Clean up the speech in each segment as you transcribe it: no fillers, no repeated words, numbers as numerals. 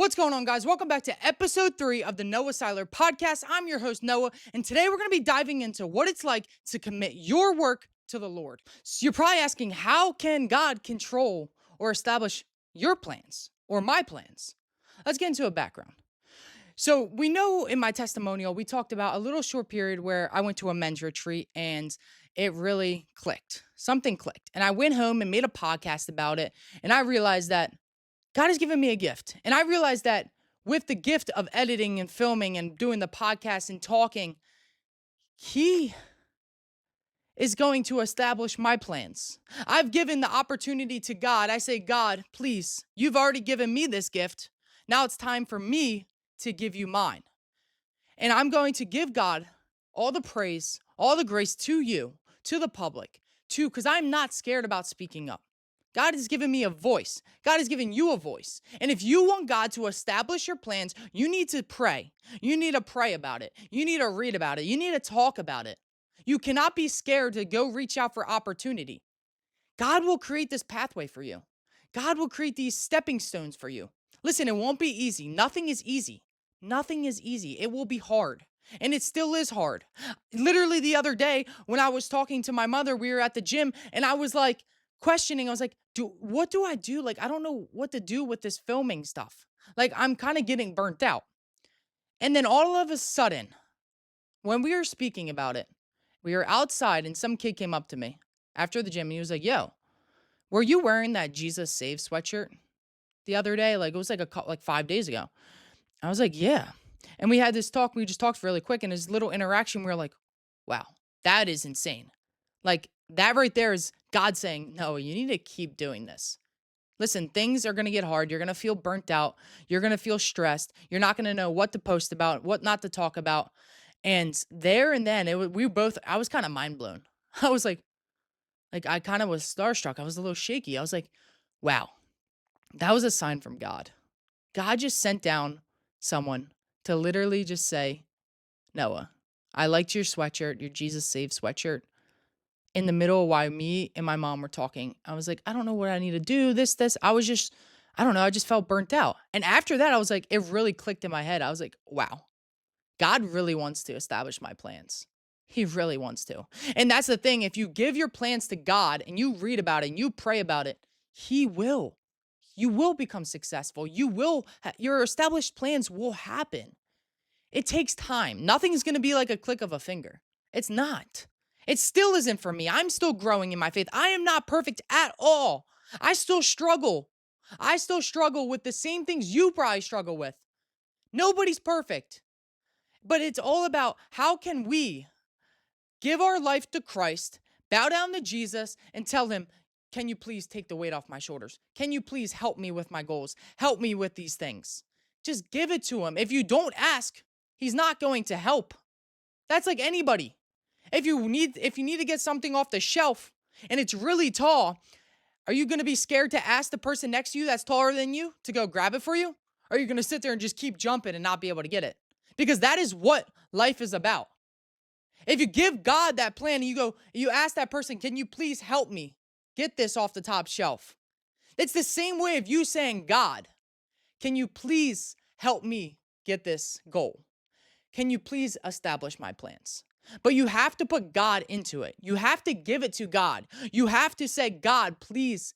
What's going on, guys? Welcome back to episode 3 of the Noah Siler podcast. I'm your host, Noah, and today we're going to be diving into what it's like to commit your work to the Lord. So you're probably asking, how can God control or establish your plans or my plans? Let's get into a background. So we know in my testimonial, we talked about a little short period where I went to a men's retreat and it really clicked. Something clicked. And I went home and made a podcast about it. And I realized that God has given me a gift. And I realized that with the gift of editing and filming and doing the podcast and talking, He is going to establish my plans. I've given the opportunity to God. I say, God, please, you've already given me this gift. Now it's time for me to give you mine. And I'm going to give God all the praise, all the grace to you, to the public, because I'm not scared about speaking up. God has given me a voice. God has given you a voice. And if you want God to establish your plans, you need to pray. You need to pray about it. You need to read about it. You need to talk about it. You cannot be scared to go reach out for opportunity. God will create this pathway for you. God will create these stepping stones for you. Listen, it won't be easy. Nothing is easy. Nothing is easy. It will be hard. And it still is hard. Literally the other day when I was talking to my mother, we were at the gym and I was like questioning. I was like, what do I do? Like, I don't know what to do with this filming stuff. Like, I'm kind of getting burnt out. And then all of a sudden, when we were speaking about it, we were outside and some kid came up to me after the gym and he was like, yo, were you wearing that Jesus Saves sweatshirt the other day? Like, it was like 5 days ago. I was like, yeah. And we had this talk. We just talked really quick. And this little interaction, we were like, wow, that is insane. Like, that right there is God saying, no, you need to keep doing this. Listen, things are going to get hard. You're going to feel burnt out. You're going to feel stressed. You're not going to know what to post about, what not to talk about. And there and then, I was kind of mind blown. I was like I kind of was starstruck. I was a little shaky. I was like, wow, that was a sign from God. God just sent down someone to literally just say, Noah, I liked your sweatshirt, your Jesus Save sweatshirt. In the middle of why me and my mom were talking, I was like, I don't know what I need to do. This. I don't know. I just felt burnt out. And after that, I was like, it really clicked in my head. I was like, wow, God really wants to establish my plans. He really wants to. And that's the thing. If you give your plans to God and you read about it and you pray about it, He will. You will become successful. Your established plans will happen. It takes time. Nothing is going to be like a click of a finger. It's not. It still isn't for me. I'm still growing in my faith. I am not perfect at all. I still struggle. I still struggle with the same things you probably struggle with. Nobody's perfect. But it's all about how can we give our life to Christ, bow down to Jesus, and tell Him, can you please take the weight off my shoulders? Can you please help me with my goals? Help me with these things. Just give it to Him. If you don't ask, He's not going to help. That's like anybody. If you need to get something off the shelf and it's really tall, are you going to be scared to ask the person next to you that's taller than you to go grab it for you? Or are you going to sit there and just keep jumping and not be able to get it? Because that is what life is about. If you give God that plan and you ask that person, can you please help me get this off the top shelf? It's the same way of you saying, God, can you please help me get this goal? Can you please establish my plans? But you have to put God into it. You have to give it to God. You have to say, God, please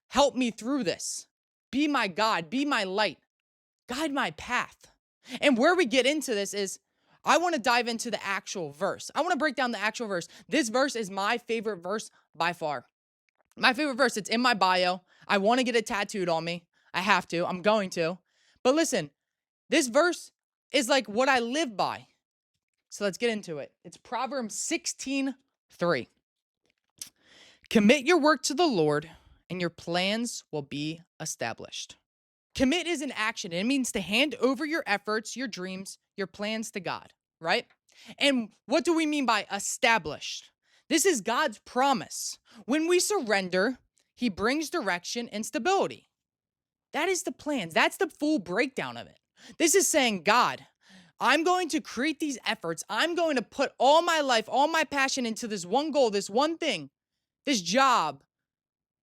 help me through this. Be my God, be my light, guide my path. And where we get into this is, I want to dive into the actual verse. I want to break down the actual verse. This verse is my favorite verse by far. My favorite verse, it's in my bio. I want to get it tattooed on me. I have to. I'm going to. But listen, this verse is like what I live by. So let's get into it. It's Proverbs 16:3. Commit your work to the Lord, and your plans will be established. Commit is an action. It means to hand over your efforts, your dreams, your plans to God, right? And what do we mean by established? This is God's promise. When we surrender, He brings direction and stability. That is the plans. That's the full breakdown of it. This is saying, God, I'm going to create these efforts. I'm going to put all my life, all my passion into this one goal, this one thing, this job,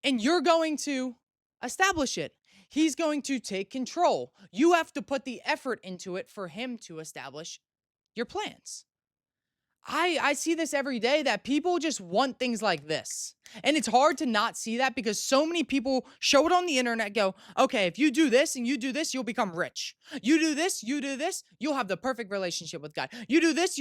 and you're going to establish it. He's going to take control. You have to put the effort into it for him to establish your plans. I see this every day that people just want things like this. And it's hard to not see that because so many people show it on the internet, go, okay, if you do this and you do this, you'll become rich. You do this, you'll have the perfect relationship with God. You do this,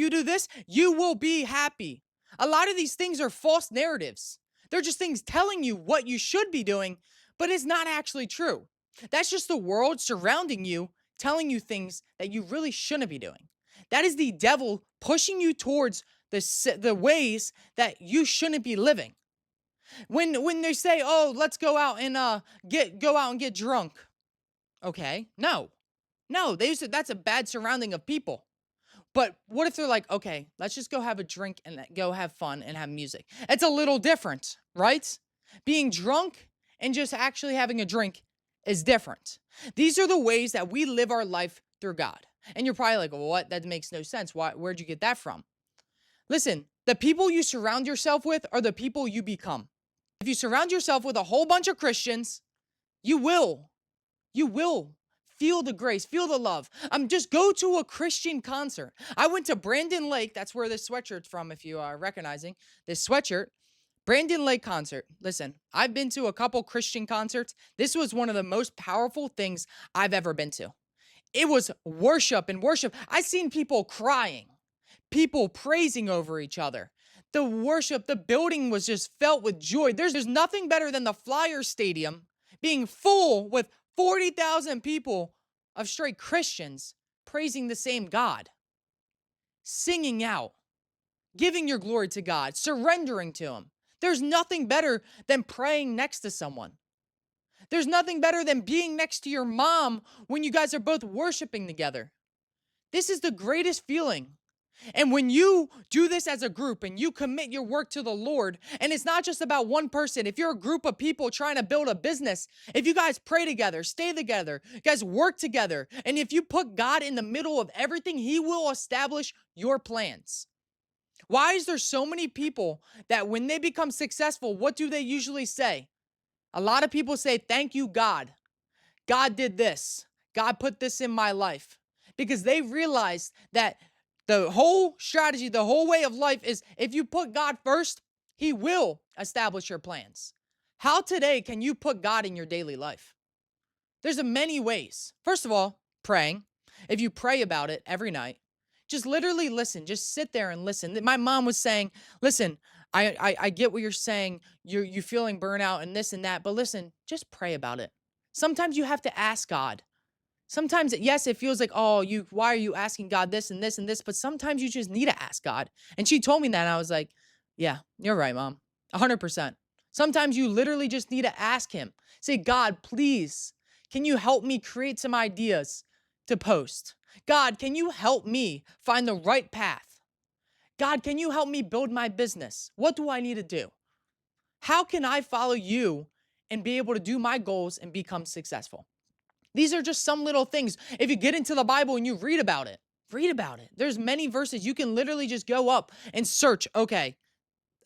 you will be happy. A lot of these things are false narratives. They're just things telling you what you should be doing, but it's not actually true. That's just the world surrounding you telling you things that you really shouldn't be doing. That is the devil pushing you towards the ways that you shouldn't be living. When they say, "Oh, let's go out and get drunk," okay, no, that's a bad surrounding of people. But what if they're like, "Okay, let's just go have a drink and go have fun and have music." It's a little different, right? Being drunk and just actually having a drink is different. These are the ways that we live our life through God. And you're probably like, well, what? That makes no sense. Where'd you get that from? Listen, the people you surround yourself with are the people you become. If you surround yourself with a whole bunch of Christians, you will feel the grace, feel the love. Just go to a Christian concert. I went to Brandon Lake. That's where this sweatshirt's from, if you are recognizing this sweatshirt. Brandon Lake concert. Listen, I've been to a couple Christian concerts. This was one of the most powerful things I've ever been to. It was worship and worship. I seen people crying, people praising over each other. The worship, the building was just felt with joy. There's nothing better than the Flyer Stadium being full with 40,000 people of straight Christians praising the same God, singing out, giving your glory to God, surrendering to him. There's nothing better than praying next to someone. There's nothing better than being next to your mom when you guys are both worshiping together. This is the greatest feeling. And when you do this as a group and you commit your work to the Lord, and it's not just about one person, if you're a group of people trying to build a business, if you guys pray together, stay together, you guys work together, and if you put God in the middle of everything, he will establish your plans. Why is there so many people that when they become successful, what do they usually say? A lot of people say, thank you, God. God did this. God put this in my life. Because they realize that the whole strategy, the whole way of life is if you put God first, he will establish your plans. How today can you put God in your daily life? There's many ways. First of all, praying. If you pray about it every night, just literally listen. Just sit there and listen. My mom was saying, listen, I get what you're saying. You're feeling burnout and this and that, but listen, just pray about it. Sometimes you have to ask God. Sometimes, yes, it feels like, oh, why are you asking God this and this and this? But sometimes you just need to ask God. And she told me that, and I was like, yeah, you're right, Mom. 100%. Sometimes you literally just need to ask him. Say, God, please, can you help me create some ideas to post? God, can you help me find the right path? God, can you help me build my business? What do I need to do? How can I follow you and be able to do my goals and become successful? These are just some little things. If you get into the Bible and you read about it, read about it. There's many verses. You can literally just go up and search, okay,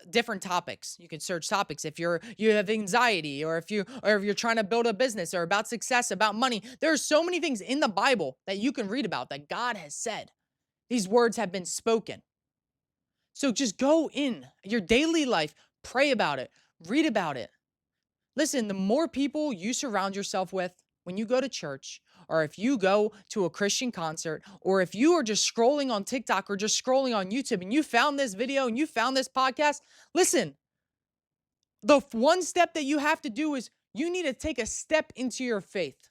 different topics. You can search topics if you have anxiety or if you're trying to build a business or about success, about money. There are so many things in the Bible that you can read about that God has said. These words have been spoken. So just go in your daily life, pray about it, read about it. Listen, the more people you surround yourself with when you go to church, or if you go to a Christian concert, or if you are just scrolling on TikTok or just scrolling on YouTube and you found this video and you found this podcast, listen, the one step that you have to do is you need to take a step into your faith.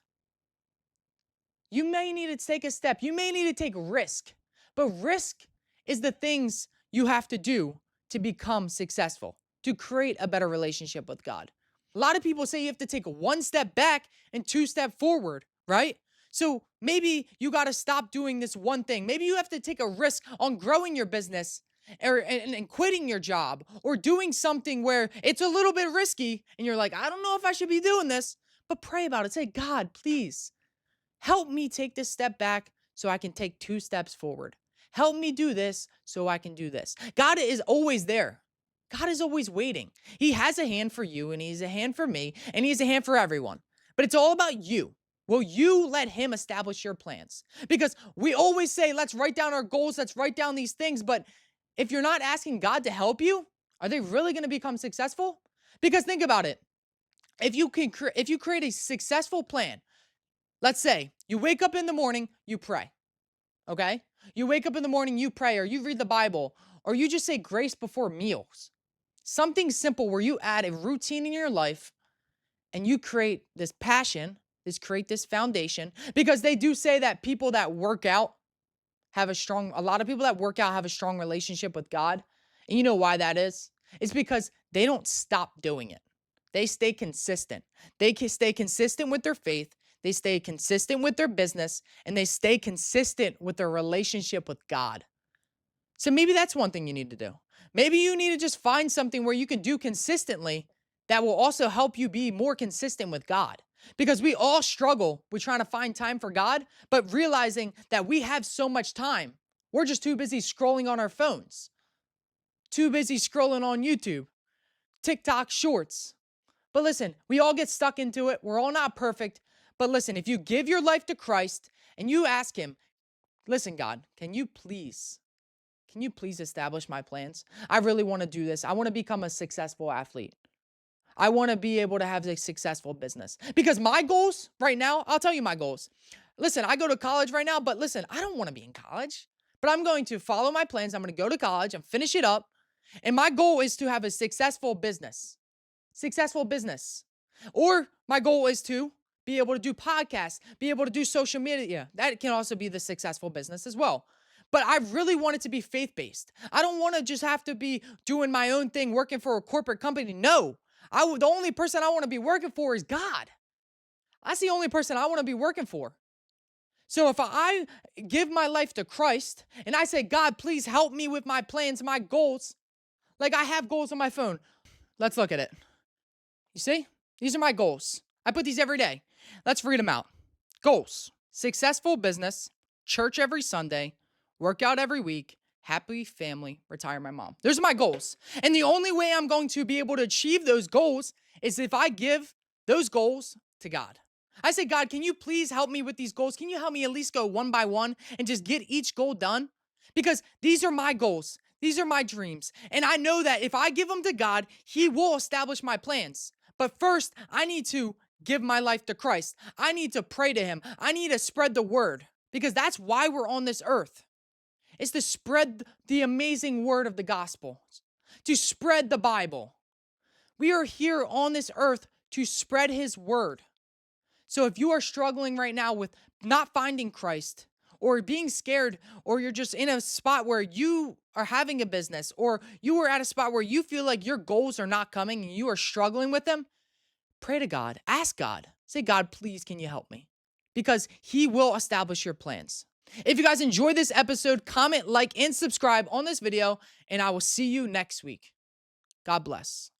You may need to take a step. You may need to take risk, but risk is the things you have to do to become successful, to create a better relationship with God. A lot of people say you have to take one step back and two step forward, right? So maybe you got to stop doing this one thing. Maybe you have to take a risk on growing your business and quitting your job or doing something where it's a little bit risky and you're like, I don't know if I should be doing this, but pray about it. Say, God, please help me take this step back so I can take two steps forward. Help me do this so I can do this. God is always there. God is always waiting. He has a hand for you and he's a hand for me and he's a hand for everyone. But it's all about you. Will you let him establish your plans? Because we always say, let's write down our goals, let's write down these things. But if you're not asking God to help you, are they really going to become successful? Because think about it. If you create a successful plan, let's say you wake up in the morning, you pray, okay? You wake up in the morning, you pray, or you read the Bible, or you just say grace before meals. Something simple where you add a routine in your life and you create this passion, create this foundation, because they do say that people that work out a lot of people that work out have a strong relationship with God. And you know why that is? It's because they don't stop doing it. They stay consistent. They can stay consistent with their faith. They stay consistent with their business, and they stay consistent with their relationship with God. So maybe that's one thing you need to do. Maybe you need to just find something where you can do consistently that will also help you be more consistent with God. Because we all struggle with trying to find time for God, but realizing that we have so much time. We're just too busy scrolling on our phones, too busy scrolling on YouTube, TikTok shorts. But listen, we all get stuck into it. We're all not perfect. But listen, if you give your life to Christ and you ask him, listen, God, can you please establish my plans? I really want to do this. I want to become a successful athlete. I want to be able to have a successful business. Because my goals right now, I'll tell you my goals. Listen, I go to college right now, but listen, I don't want to be in college. But I'm going to follow my plans. I'm going to go to college and finish it up. And my goal is to have a successful business. Successful business. Or my goal is to be able to do podcasts, be able to do social media. That can also be the successful business as well. But I really want it to be faith-based. I don't want to just have to be doing my own thing, working for a corporate company. No, the only person I want to be working for is God. That's the only person I want to be working for. So if I give my life to Christ and I say, God, please help me with my plans, my goals, like I have goals on my phone. Let's look at it. You see? These are my goals. I put these every day. Let's read them out. Goals: successful business, church every Sunday, workout every week, happy family, retire my mom. Those are my goals. And the only way I'm going to be able to achieve those goals is if I give those goals to God. I say, God, can you please help me with these goals? Can you help me at least go one by one and just get each goal done? Because these are my goals. These are my dreams. And I know that if I give them to God, he will establish my plans. But first, I need to give my life to Christ. I need to pray to him. I need to spread the word because that's why we're on this earth. It's to spread the amazing word of the gospel, to spread the Bible. We are here on this earth to spread his word. So if you are struggling right now with not finding Christ or being scared, or you're just in a spot where you are having a business, or you are at a spot where you feel like your goals are not coming and you are struggling with them, pray to God. Ask God. Say, God, please, can you help me? Because he will establish your plans. If you guys enjoyed this episode, comment, like, and subscribe on this video, and I will see you next week. God bless.